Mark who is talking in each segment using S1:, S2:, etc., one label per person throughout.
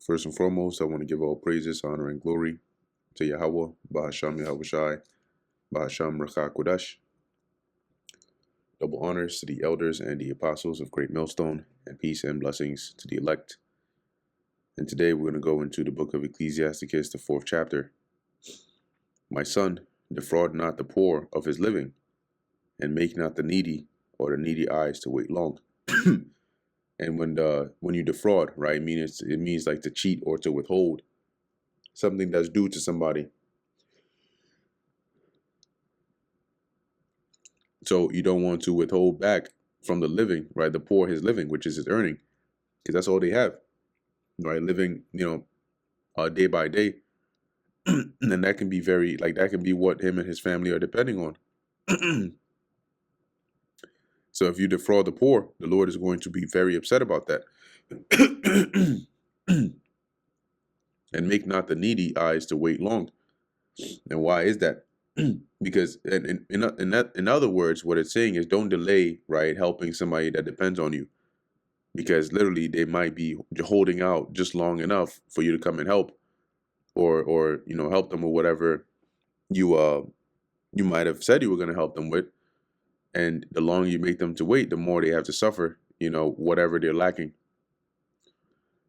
S1: First and foremost, I want to give all praises, honor, and glory to Yahweh, Bahasham Yahushai, Bahasham Rakha. Double honors to the elders and the apostles of Great Millstone, and peace and blessings to the elect. And today we're going to go into the book of Ecclesiasticus, the 4th chapter. My son, defraud not the poor of his living, and make not the needy or the needy eyes to wait long. And when you defraud, right, it means like to cheat or to withhold something that's due to somebody. So you don't want to withhold back from the living, right? The poor his living, which is his earning, because that's all they have, right? Living, day by day, and that can be that can be what him and his family are depending on. So if you defraud the poor, the Lord is going to be very upset about that. And make not the needy eyes to wait long. And why is that? Because in other words, what it's saying is don't delay, right, helping somebody that depends on you, because literally they might be holding out just long enough for you to come and help, or help them with whatever you might have said you were going to help them with. And the longer you make them to wait, the more they have to suffer, whatever they're lacking.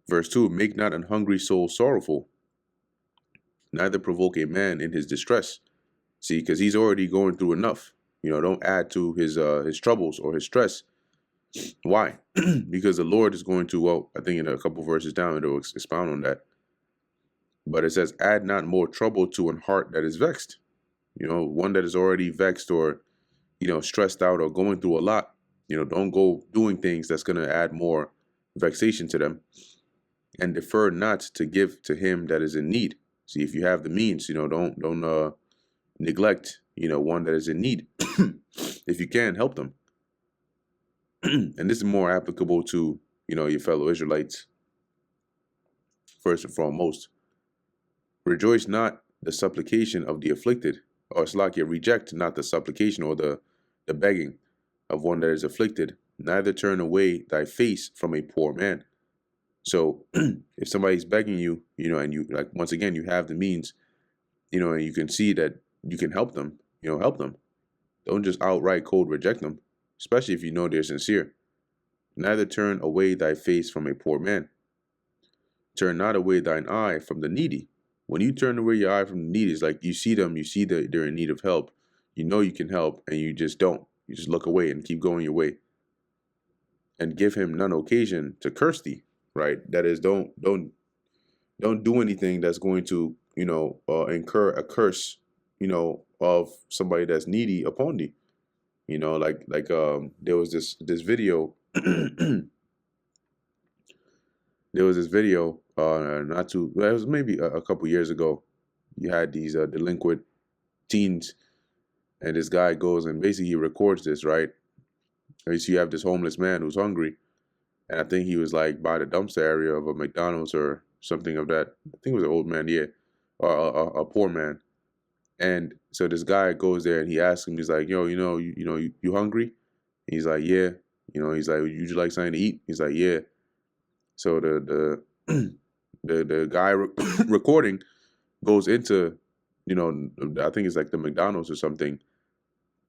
S1: Verse 2, make not an hungry soul sorrowful, neither provoke a man in his distress. See, because he's already going through enough. Don't add to his troubles or his stress. Why? Because the Lord is going to, well, I think in a couple verses down, it'll expound on that. But it says, add not more trouble to an heart that is vexed. One that is already vexed or, stressed out or going through a lot. Don't go doing things that's going to add more vexation to them. And defer not to give to him that is in need. See, if you have the means, don't neglect, one that is in need. If you can, help them. And this is more applicable to, your fellow Israelites. First and foremost, rejoice not the supplication of the afflicted, or Slakia, reject not the supplication or the begging of one that is afflicted, neither turn away thy face from a poor man. So if somebody's begging you, and you, like, once again, you have the means, and you can see that you can help them, help them. Don't just outright cold reject them, especially if you know they're sincere. Neither turn away thy face from a poor man. Turn not away thine eye from the needy. When you turn away your eye from the needy, it's like you see them, you see that they're in need of help. You can help, and you just don't. You just look away and keep going your way. And give him none occasion to curse thee, right? That is, don't do anything that's going to, incur a curse, of somebody that's needy upon thee. There was this video. There was this video, it was maybe a couple years ago. You had these delinquent teens, and this guy goes and basically he records this, right? So you have this homeless man who's hungry, and I think he was like by the dumpster area of a McDonald's or something of that. I think it was an old man, yeah, or a poor man. And so this guy goes there and he asks him, he's like, yo, you hungry? And he's like, yeah. He's like, would you like something to eat? He's like, yeah. So the guy recording goes into, I think it's like the McDonald's or something,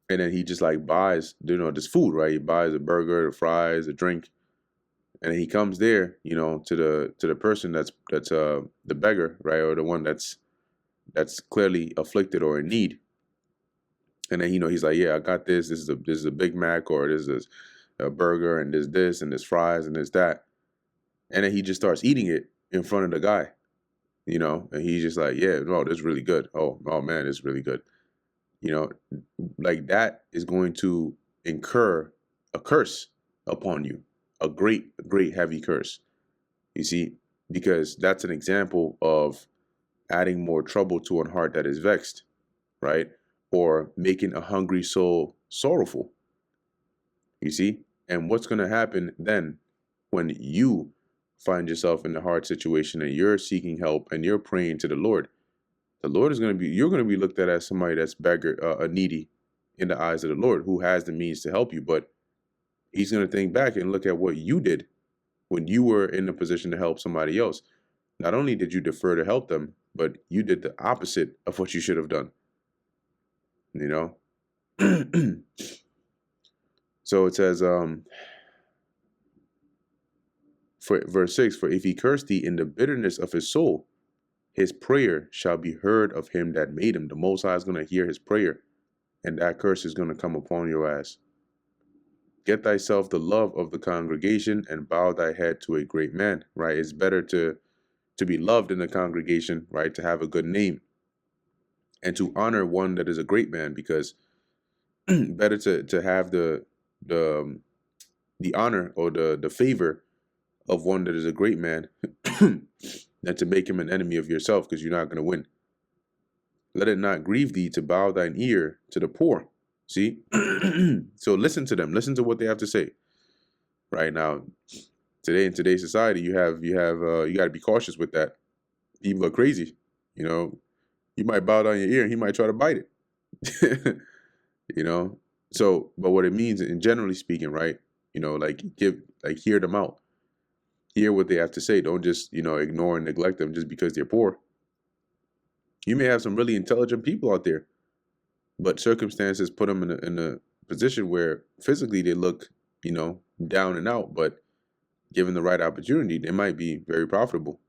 S1: and then he just like buys, this food, right? He buys a burger, the fries, a drink, and he comes there, to the person that's the beggar, right, or the one that's clearly afflicted or in need. And then he's like, yeah, I got this. This is a Big Mac, or this is a burger, and there's this and there's fries and there's that. And then he just starts eating it in front of the guy, and he's just like, yeah, no, this is really good. Oh man, it's really good. Like that is going to incur a curse upon you, a great heavy curse. You see, because that's an example of adding more trouble to an heart that is vexed, right? Or making a hungry soul sorrowful. You see? And what's going to happen then when you find yourself in a hard situation and you're seeking help and you're praying to the Lord? The Lord is you're going to be looked at as somebody that's needy in the eyes of the Lord, who has the means to help you. But he's going to think back and look at what you did when you were in a position to help somebody else. Not only did you defer to help them, but you did the opposite of what you should have done. You know? So it says, for verse 6, for if he curse thee in the bitterness of his soul, his prayer shall be heard of him that made him. The Most High is going to hear his prayer, and that curse is going to come upon your ass. Get thyself the love of the congregation and bow thy head to a great man, right? It's better to be loved in the congregation, right? To have a good name and to honor one that is a great man, because better to have the the honor or the favor of one that is a great man than to make him an enemy of yourself, because you're not going to win. Let it not grieve thee to bow thine ear to the poor. See? So listen to them. Listen to what they have to say. Right now, today in today's society, you got to be cautious with that. People are crazy. You know, you might bow down your ear and he might try to bite it. You know? So, but what it means, in generally speaking, right? You know, like hear them out. Hear what they have to say. Don't just, ignore and neglect them just because they're poor. You may have some really intelligent people out there, but circumstances put them in a position where physically they look, down and out, but given the right opportunity, they might be very profitable.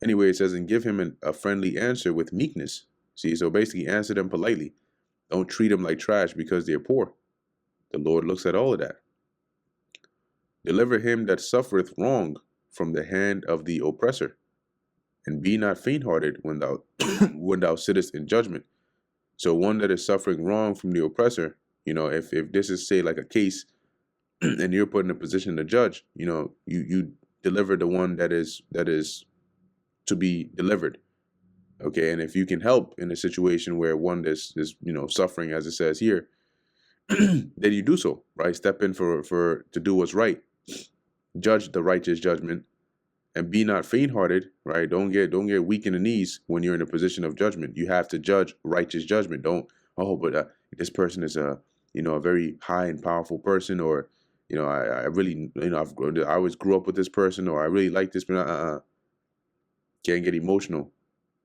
S1: Anyway, it says, and give him a friendly answer with meekness. See, so basically answer them politely. Don't treat them like trash because they're poor. The Lord looks at all of that. Deliver him that suffereth wrong from the hand of the oppressor, and be not faint-hearted when thou when thou sittest in judgment. So one that is suffering wrong from the oppressor, if this is, say, like a case, and you're put in a position to judge, you deliver the one that is to be delivered. Okay, and if you can help in a situation where one is suffering, as it says here, then you do so, right? Step in for to do what's right, judge the righteous judgment, and be not faint-hearted, right? Don't get weak in the knees when you're in a position of judgment. You have to judge righteous judgment. Don't, but this person is a very high and powerful person, or I really I always grew up with this person, or I really like this, but can't get emotional.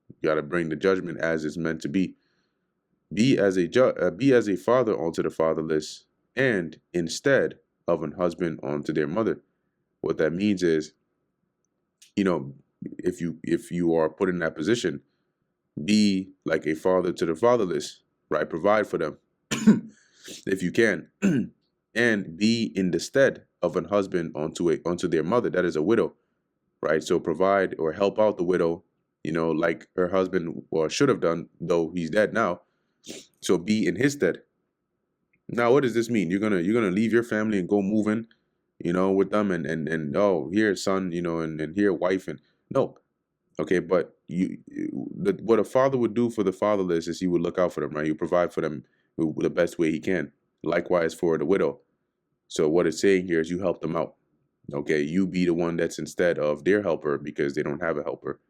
S1: You got to bring the judgment as it's meant to be. Be as a father unto the fatherless, and instead of an husband unto their mother. What that means is, if you are put in that position, be like a father to the fatherless, right? Provide for them if you can, and be in the stead of an husband unto their mother, that is a widow, right? So provide or help out the widow, like her husband should have done, though he's dead now. So be in his stead. Now, what does this mean? You're gonna leave your family and go moving, with them, and oh, here son, and here wife, and no. Okay, but what a father would do for the fatherless is he would look out for them, right? You provide for them the best way he can. Likewise for the widow. So what it's saying here is you help them out. Okay, you be the one that's instead of their helper because they don't have a helper.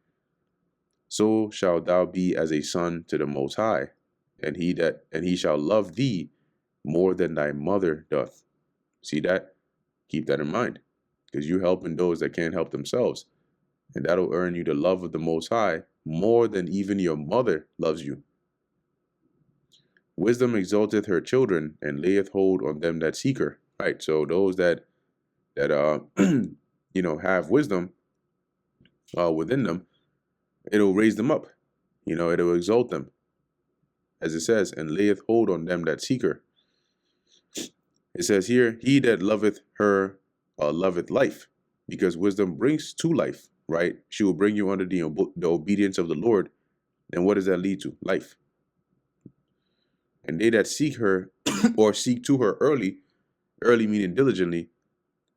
S1: So shalt thou be as a son to the Most High, and he shall love thee more than thy mother doth. See that? Keep that in mind, because you're helping those that can't help themselves. And that'll earn you the love of the Most High more than even your mother loves you. Wisdom exalteth her children, and layeth hold on them that seek her. Right. So those that have wisdom within them, it'll raise them up. It'll exalt them, as it says, and layeth hold on them that seek her. It says here, he that loveth her loveth life, because wisdom brings to life. Right. She will bring you under the obedience of the Lord. And what does that lead to? Life. And they that seek her or seek to her early meaning diligently,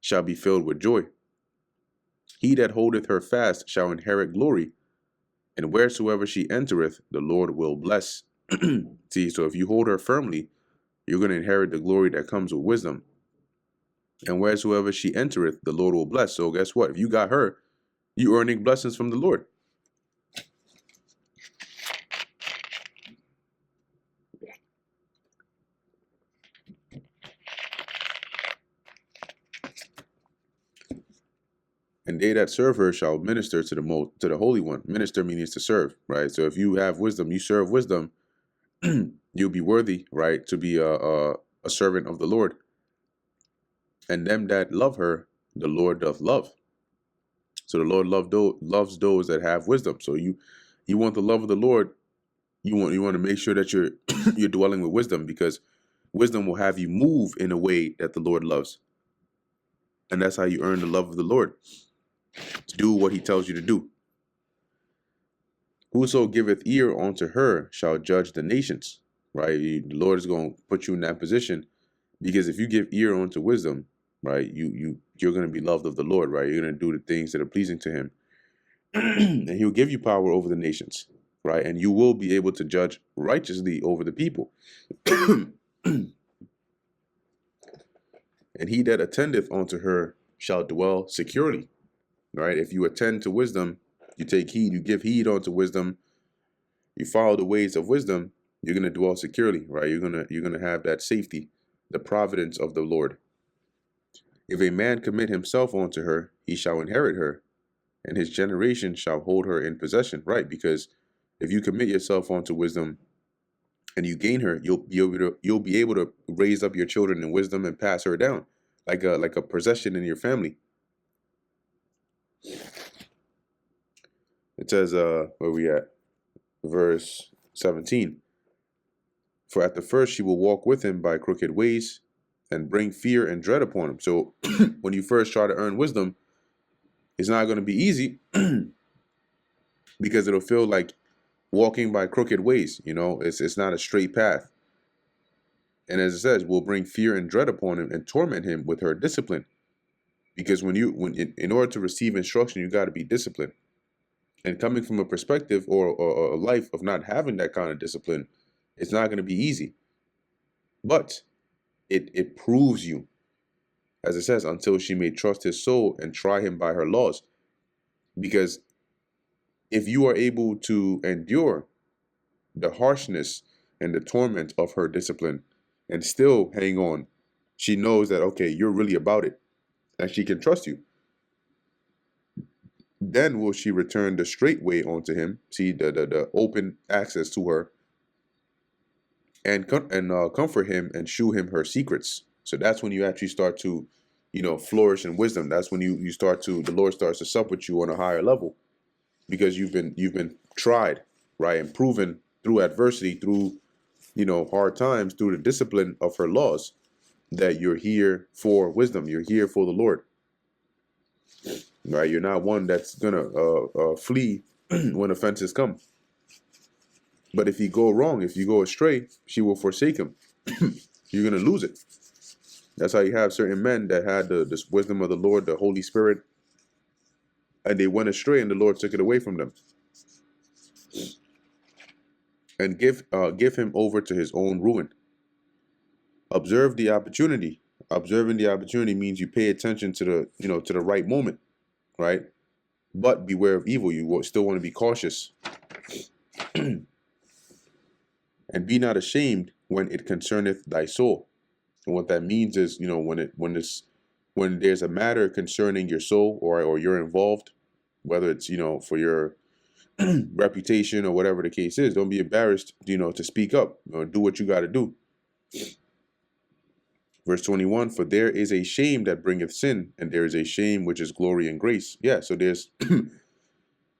S1: shall be filled with joy. He that holdeth her fast shall inherit glory, and wheresoever she entereth, the Lord will bless. See, so if you hold her firmly, you're going to inherit the glory that comes with wisdom. And wheresoever she entereth, the Lord will bless. So guess what? If you got her, you earning blessings from the Lord. And they that serve her shall minister to the Holy One. Minister means to serve, right? So if you have wisdom, you serve wisdom, you'll be worthy, right, to be a servant of the Lord. And them that love her, the Lord doth love. So the Lord loves those that have wisdom. So you want the love of the Lord. You want to make sure that you're you're dwelling with wisdom, because wisdom will have you move in a way that the Lord loves. And that's how you earn the love of the Lord, to do what he tells you to do. Whoso giveth ear unto her shall judge the nations, right? The Lord is going to put you in that position, because if you give ear unto wisdom, right, you're going to be loved of the Lord, right? You're going to do the things that are pleasing to him. And he'll give you power over the nations, right? And you will be able to judge righteously over the people. And he that attendeth unto her shall dwell securely, right? If you attend to wisdom, you take heed, you give heed unto wisdom, you follow the ways of wisdom, you're going to dwell securely, right? You're gonna have that safety, the providence of the Lord. If a man commit himself unto her, he shall inherit her, and his generation shall hold her in possession, right? Because if you commit yourself unto wisdom and you gain her, you'll be able to raise up your children in wisdom and pass her down like a possession in your family. It says, where we at? Verse 17. For at the first she will walk with him by crooked ways and bring fear and dread upon him. So when you first try to earn wisdom, it's not going to be easy because it'll feel like walking by crooked ways. It's not a straight path. And as it says, will bring fear and dread upon him and torment him with her discipline. Because in order to receive instruction, you got to be disciplined. And coming from a perspective or a life of not having that kind of discipline, it's not going to be easy. But it proves you, as it says, until she may trust his soul and try him by her laws. Because if you are able to endure the harshness and the torment of her discipline and still hang on, she knows that, okay, you're really about it and she can trust you. Then will she return the straight way unto him, see the open access to her, and comfort him and shew him her secrets. So that's when you actually start to, flourish in wisdom. That's when the Lord starts to sup with you on a higher level, because you've been tried, right, and proven through adversity, through hard times, through the discipline of her laws, that you're here for wisdom. You're here for the Lord, right? You're not one that's gonna flee when offenses come. But if you go wrong, if you go astray, she will forsake him. You're gonna lose it. That's how you have certain men that had this wisdom of the Lord, the Holy Spirit, and they went astray, and the Lord took it away from them. And give him over to his own ruin. Observe the opportunity. Observing the opportunity means you pay attention to the right moment, right? But beware of evil. You still want to be cautious. And be not ashamed when it concerneth thy soul. And what that means is, when there's a matter concerning your soul, or you're involved, whether it's for your reputation or whatever the case is, don't be embarrassed, to speak up, do what you got to do. Verse 21, for there is a shame that bringeth sin, and there is a shame which is glory and grace. Yeah, so there's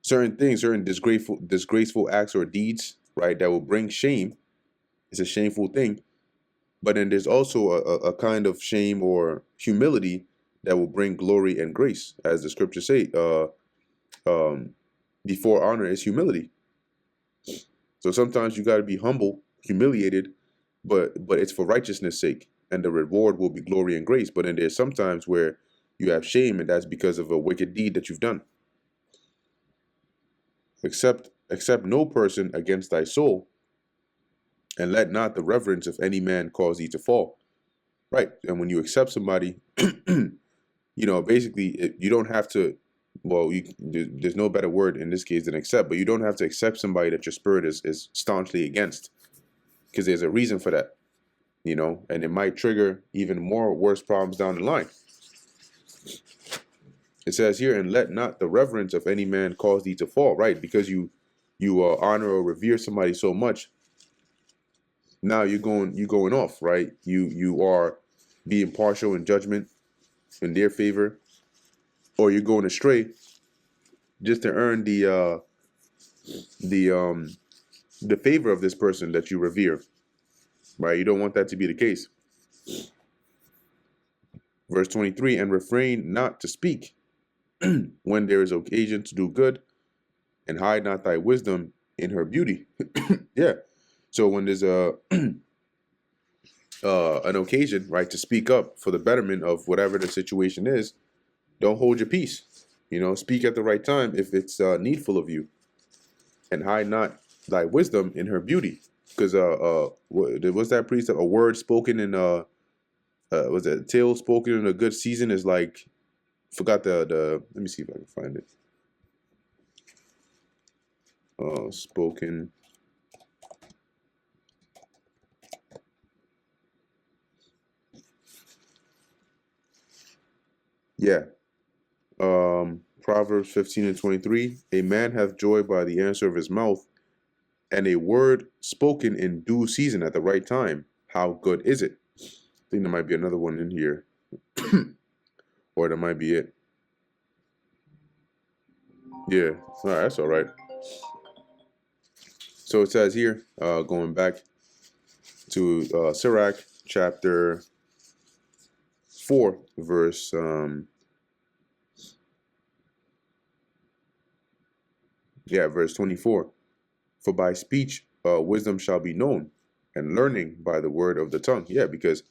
S1: certain things, certain disgraceful acts or deeds, right, that will bring shame. It's a shameful thing. But then there's also a kind of shame or humility that will bring glory and grace. As the scriptures say, before honor is humility. So sometimes you got to be humble, humiliated, but it's for righteousness' sake, and the reward will be glory and grace. But then there's sometimes where you have shame, and that's because of a wicked deed that you've done. Accept no person against thy soul, and let not the reverence of any man cause thee to fall. Right. And when you accept somebody, basically you don't have to, there's no better word in this case than accept, but you don't have to accept somebody that your spirit is staunchly against, because there's a reason for that, and it might trigger even more worse problems down the line. It says here, and let not the reverence of any man cause thee to fall. Right, because you honor or revere somebody so much. Now you're going off, right? You are being partial in judgment in their favor, or you're going astray just to earn the the favor of this person that you revere, right? You don't want that to be the case. Verse 23, and refrain not to speak when there is occasion to do good, and hide not thy wisdom in her beauty. Yeah. So when there's an occasion, right, to speak up for the betterment of whatever the situation is, don't hold your peace. Speak at the right time if it's needful of you, and hide not thy wisdom in her beauty. Because what's that precept? A word spoken in was it a tale spoken in a good season is like, forgot the let me see if I can find it. Spoken. Yeah. Proverbs 15:23. A man hath joy by the answer of his mouth, and a word spoken in due season at the right time. How good is it? I think there might be another one in here. Or that might be it. Yeah. All right, that's all right. So it says here, going back to Sirach chapter 4, verse verse 24. For by speech wisdom shall be known, and learning by the word of the tongue. Yeah, because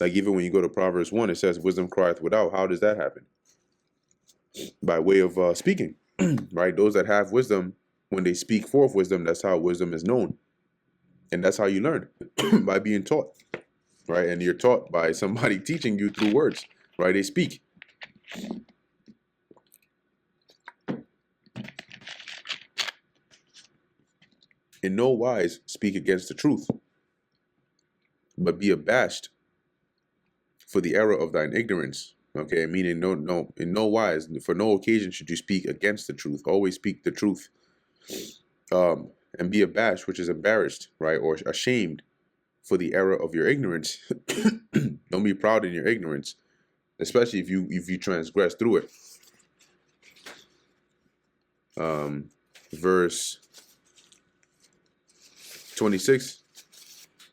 S1: like even when you go to Proverbs 1, it says wisdom crieth without. How does that happen? By way of speaking, right? Those that have wisdom, when they speak forth wisdom, that's how wisdom is known. And that's how you learn, by being taught, right? And you're taught by somebody teaching you through words, right? They speak. In no wise speak against the truth, but be abashed for the error of thine ignorance. Okay, meaning no, in no wise, for no occasion should you speak against the truth. Always speak the truth. And be abashed, which is embarrassed, right, or ashamed for the error of your ignorance. Don't be proud in your ignorance, especially if you transgress through it. Verse 26.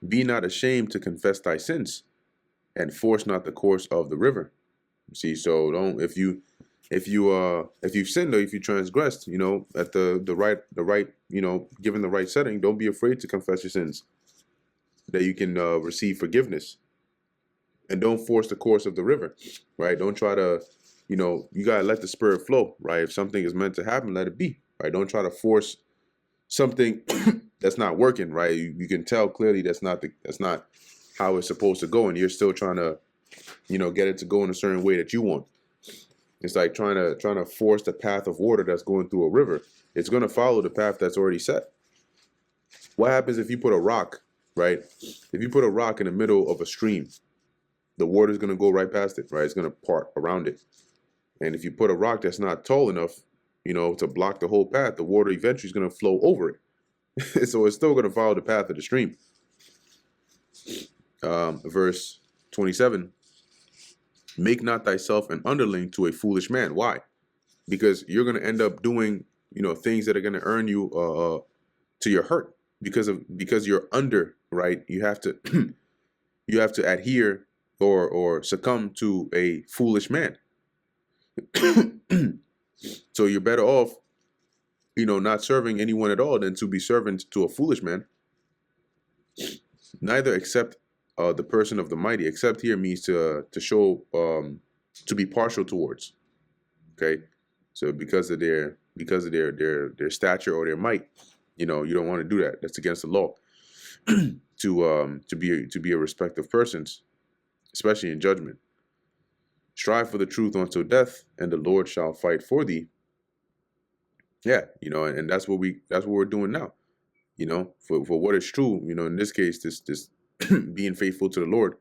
S1: Be not ashamed to confess thy sins, and force not the course of the river. See, so don't if you've sinned, or if you transgressed, at the right, given the right setting, don't be afraid to confess your sins, that you can receive forgiveness. And don't force the course of the river, right? Don't try to, you gotta let the spirit flow, right? If something is meant to happen, let it be, right? Don't try to force something that's not working, right? You can tell clearly that's not how it's supposed to go, and you're still trying to, get it to go in a certain way that you want. It's like trying to force the path of water that's going through a river. It's going to follow the path that's already set. What happens if you put a rock, right? If you put a rock in the middle of a stream, the water is going to go right past it, right? It's going to part around it. And if you put a rock that's not tall enough, to block the whole path, the water eventually is going to flow over it. So it's still going to follow the path of the stream. Verse 27. Make not thyself an underling to a foolish man. Why? Because you're going to end up doing, things that are going to earn you to your hurt, because you're under, right? You have to you have to adhere or succumb to a foolish man. So you're better off, not serving anyone at all than to be servant to a foolish man. Neither accept the person of the mighty. Accept here means to show, to be partial towards. Okay, so because of their stature or their might, you don't want to do that. That's against the law. to be a respect of persons, especially in judgment. Strive for the truth until death, and the Lord shall fight for thee. Yeah, and that's what we're doing now. For what is true, in this case, this being faithful to the Lord,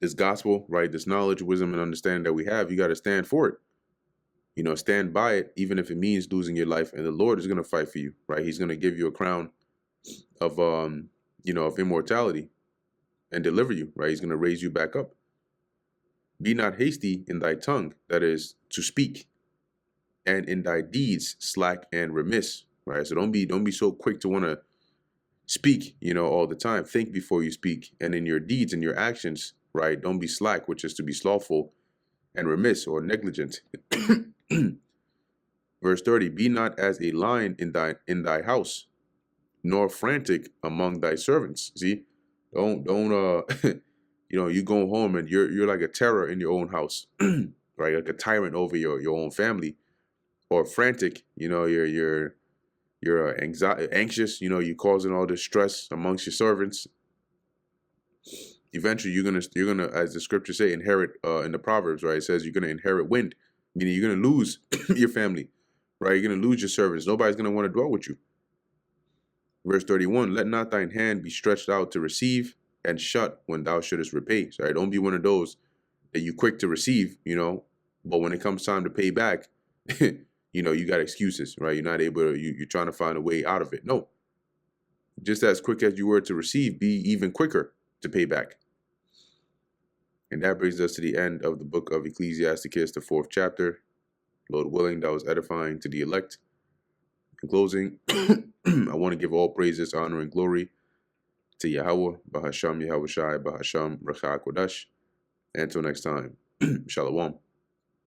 S1: this gospel, right, this knowledge, wisdom, and understanding that we have, you got to stand for it. stand by it, even if it means losing your life. And the Lord is going to fight for you, right? He's going to give you a crown of, of immortality and deliver you, right? He's going to raise you back up. Be not hasty in thy tongue, that is to speak, and in thy deeds slack and remiss, right? So don't be so quick to want to speak, all the time. Think before you speak, and in your deeds and your actions, right? Don't be slack, which is to be slothful, and remiss or negligent. Verse 30, be not as a lion in thy house, nor frantic among thy servants. See, don't you go home and you're like a terror in your own house, right? Like a tyrant over your own family, or frantic. You're anxious. You're causing all this stress amongst your servants. Eventually, you're gonna, as the scriptures say, inherit. In the Proverbs, right? It says you're gonna inherit wind, meaning you're gonna lose your family, right? You're gonna lose your servants. Nobody's gonna want to dwell with you. Verse 31, let not thine hand be stretched out to receive, and shut when thou shouldest repay. So, right? Don't be one of those that you quick to receive, but when it comes time to pay back, you got excuses, right? You're not able to, you're trying to find a way out of it. No, just as quick as you were to receive, be even quicker to pay back. And that brings us to the end of the book of Ecclesiasticus, the 4th chapter. Lord willing, that was edifying to the elect. In closing, I want to give all praises, honor, and glory to Yahweh, Bahasham Yahweh Shai, Bahasham Rakha Kodash. Until next time, Shalom.